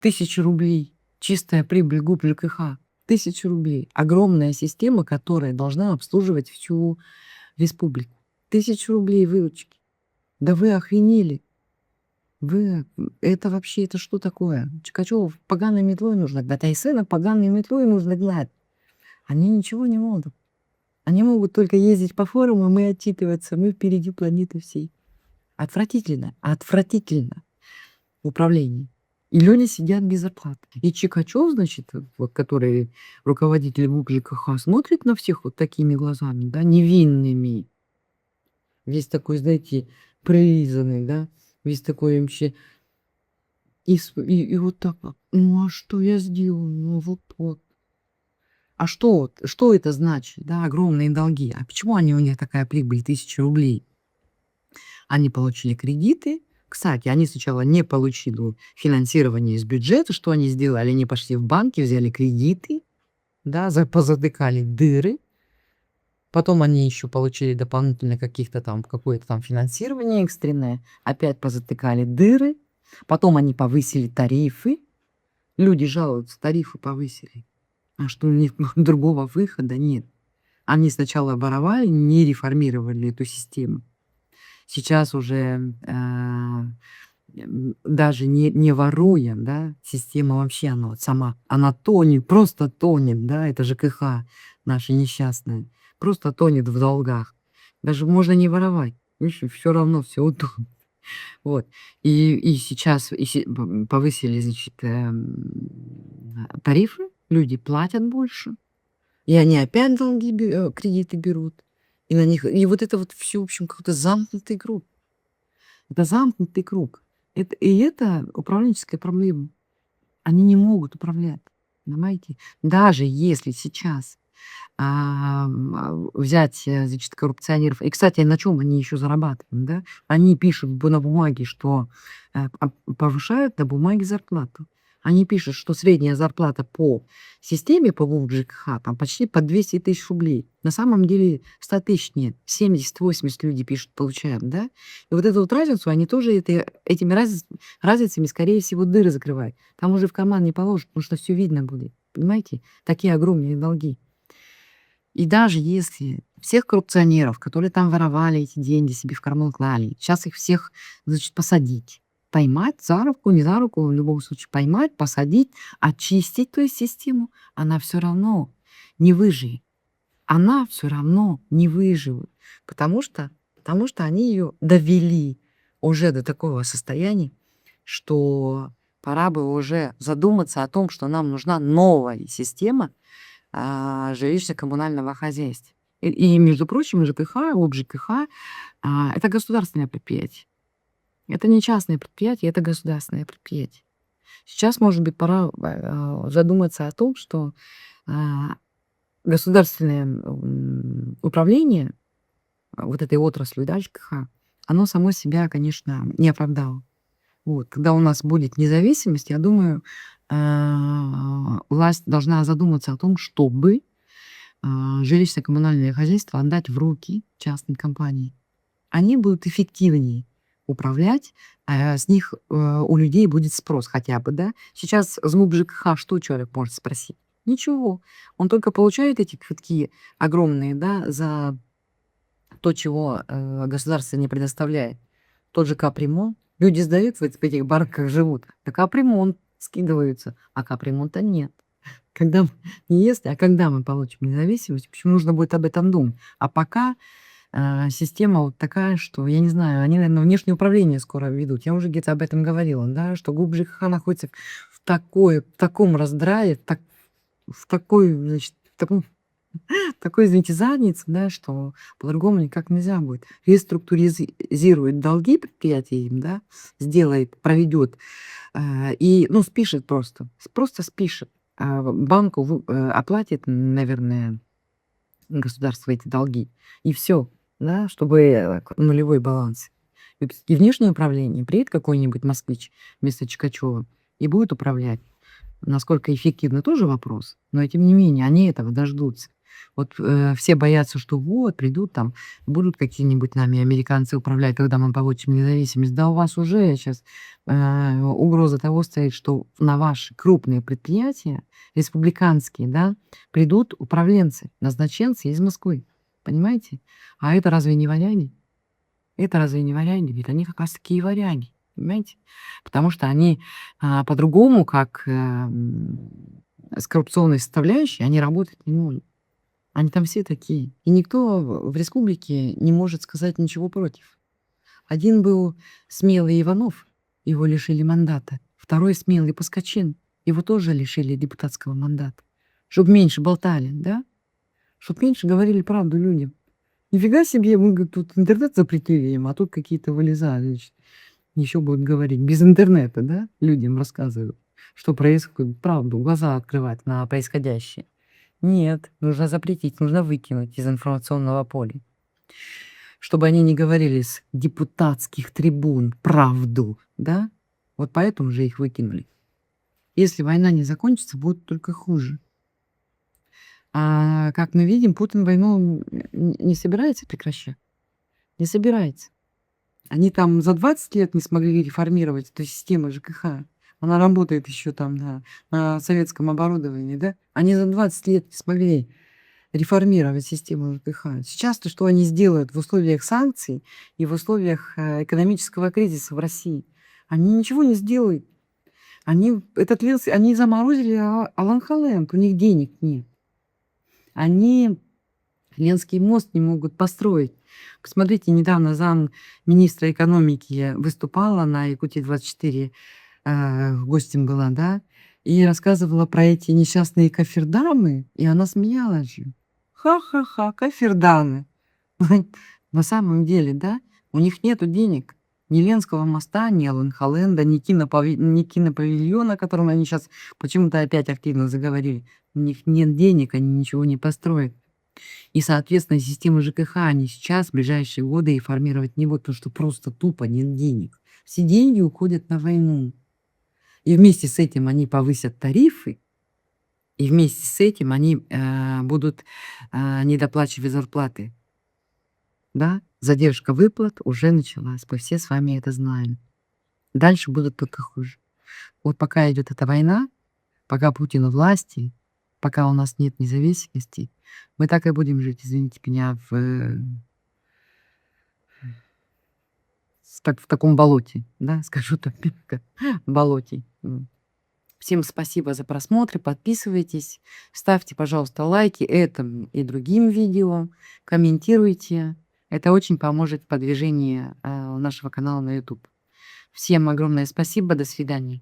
1000 рублей. Чистая прибыль ГУП ЖКХ. 1000 рублей. Огромная система, которая должна обслуживать всю республику. 1000 рублей выручки. Да вы охренели. Вы, это вообще, это что такое? Чикачёв поганой метлой нужно гнать, а и сына поганой метлой нужно гнать. Они ничего не могут. Они могут только ездить по форумам и отчитываться. Мы впереди планеты всей. Отвратительно, отвратительно управление. И люди сидят без зарплаты. И Чикачёв, значит, вот, который руководитель ГУП ЖКХ, смотрит на всех вот такими глазами, да, невинными. Весь такой, знаете, прилизанный, да, весь такой вообще. И вот так вот. Ну, а что я сделаю? Ну, вот. А что это значит, да, огромные долги? А почему у них такая прибыль 1000 рублей? Они получили кредиты. Кстати, они сначала не получили финансирование из бюджета. Что они сделали? Они пошли в банки, взяли кредиты, да, позатыкали дыры. Потом они еще получили дополнительно какое-то там финансирование экстренное. Опять позатыкали дыры. Потом они повысили тарифы. Люди жалуются, тарифы повысили. А что у них другого выхода нет. Они сначала воровали, не реформировали эту систему. Сейчас уже даже не воруя, да, система вообще, она вот сама, она тонет, просто тонет, да, это ЖКХ наша несчастная, просто тонет в долгах. Даже можно не воровать, все равно все утонет. Вот. И сейчас повысили, значит, тарифы, люди платят больше, и они опять кредиты берут. И на них, и вот это вот все, в общем, какой-то замкнутый круг. Это замкнутый круг. Это управленческая проблема. Они не могут управлять, понимаете? Даже если сейчас взять, значит, коррупционеров. И, кстати, на чем они еще зарабатывают, да? Они пишут на бумаге, что повышают на бумаге зарплату. Они пишут, что средняя зарплата по системе, по ГУП ЖКХ, там почти по 200 тысяч рублей. На самом деле 100 тысяч нет. 70-80 люди пишут, получают, да? И вот эту вот разницу, они тоже этими разницами, скорее всего, дыры закрывают. Там уже в карман не положат, потому что все видно будет. Понимаете? Такие огромные долги. И даже если всех коррупционеров, которые там воровали эти деньги, себе в карман клали, сейчас их всех, значит, посадить, поймать за руку, не за руку, в любом случае поймать, посадить, очистить ту систему, она все равно не выживет. Она все равно не выживет, потому что они ее довели уже до такого состояния, что пора бы уже задуматься о том, что нам нужна новая система жилищно-коммунального хозяйства. И, между прочим, ЖКХ, ОП ЖКХ это государственное предприятие. Это не частное предприятие, это государственное предприятие. Сейчас, может быть, пора задуматься о том, что государственное управление вот этой отраслью, да, ЖКХ, оно само себя, конечно, не оправдало. Вот. Когда у нас будет независимость, я думаю, власть должна задуматься о том, чтобы жилищно-коммунальное хозяйство отдать в руки частной компании. Они будут эффективнее управлять, с них у людей будет спрос хотя бы, да. Сейчас с ГУП ЖКХ что человек может спросить? Ничего. Он только получает эти квитки огромные, да, за то, чего государство не предоставляет. Тот же капремонт. Люди сдают в этих бараках, живут. Да капремонт скидываются, а капремонта нет. Когда не если, а когда мы получим независимость, почему нужно будет об этом думать. А пока система вот такая, что, я не знаю, они, наверное, внешнее управление скоро ведут. Я уже где-то об этом говорила, да, что ГУП ЖКХ находится в таком раздрае, в такой, значит, такой, извините, заднице, да, что по-другому никак нельзя будет. Реструктуризирует долги предприятия им, да, проведет, и, ну, спишет просто спишет. Банку оплатит, наверное, государство эти долги. И все, да, чтобы нулевой баланс. И внешнее управление, приедет какой-нибудь москвич вместо Чикачёва и будет управлять. Насколько эффективно, тоже вопрос. Но тем не менее, они этого дождутся. Вот все боятся, что вот придут там, будут какие-нибудь нами американцы управлять, когда мы получим независимость. Да у вас уже сейчас угроза того стоит, что на ваши крупные предприятия, республиканские, да, придут управленцы, назначенцы из Москвы. Понимаете? А это разве не варяги? Это разве не варяги? Ведь они как раз такие варяги. Понимаете? Потому что они по-другому, как с коррупционной составляющей, они работать не могут. Они там все такие. И никто в республике не может сказать ничего против. Один был смелый Иванов, его лишили мандата. Второй смелый Паскачин, его тоже лишили депутатского мандата. Чтобы меньше болтали, да? Чтобы меньше говорили правду людям. Нифига себе, мы говорит, тут интернет запретили им, а тут какие-то вылезают, значит, еще будут говорить. Без интернета, да, людям рассказывают, что происходит, правду, глаза открывать на происходящее. Нет, нужно запретить, нужно выкинуть из информационного поля. Чтобы они не говорили с депутатских трибун правду, да? Вот поэтому же их выкинули. Если война не закончится, будет только хуже. А как мы видим, Путин войну не собирается прекращать. Не собирается. Они там за 20 лет не смогли реформировать эту систему ЖКХ. Она работает еще там на советском оборудовании, да? Они за 20 лет не смогли реформировать систему ЖКХ. Сейчас-то что они сделают в условиях санкций и в условиях экономического кризиса в России? Они ничего не сделают. Они заморозили Алан-Холланд, у них денег нет. Они Ленский мост не могут построить. Посмотрите, недавно замминистра экономики выступала на Якутии-24, гостем была, да, и рассказывала про эти несчастные кофердамы, и она смеялась же. Ха-ха-ха, кофердамы. На самом деле, да, у них нету денег. Ни Ленского моста, ни Алан-Холланда, ни кинопавильона, о котором они сейчас почему-то опять активно заговорили. У них нет денег, они ничего не построят. И, соответственно, систему ЖКХ они сейчас, в ближайшие годы, реформировать не будут, потому что просто тупо нет денег. Все деньги уходят на войну. И вместе с этим они повысят тарифы, и вместе с этим они будут недоплачивать зарплаты. Да? Задержка выплат уже началась. Мы все с вами это знаем. Дальше будут только хуже. Вот пока идет эта война, пока Путин у власти, пока у нас нет независимости, мы так и будем жить, извините меня, в таком болоте, да, скажу так мягко, болоте. Всем спасибо за просмотр, подписывайтесь, ставьте, пожалуйста, лайки этому и другим видео, комментируйте. Это очень поможет в продвижении нашего канала на YouTube. Всем огромное спасибо, до свидания.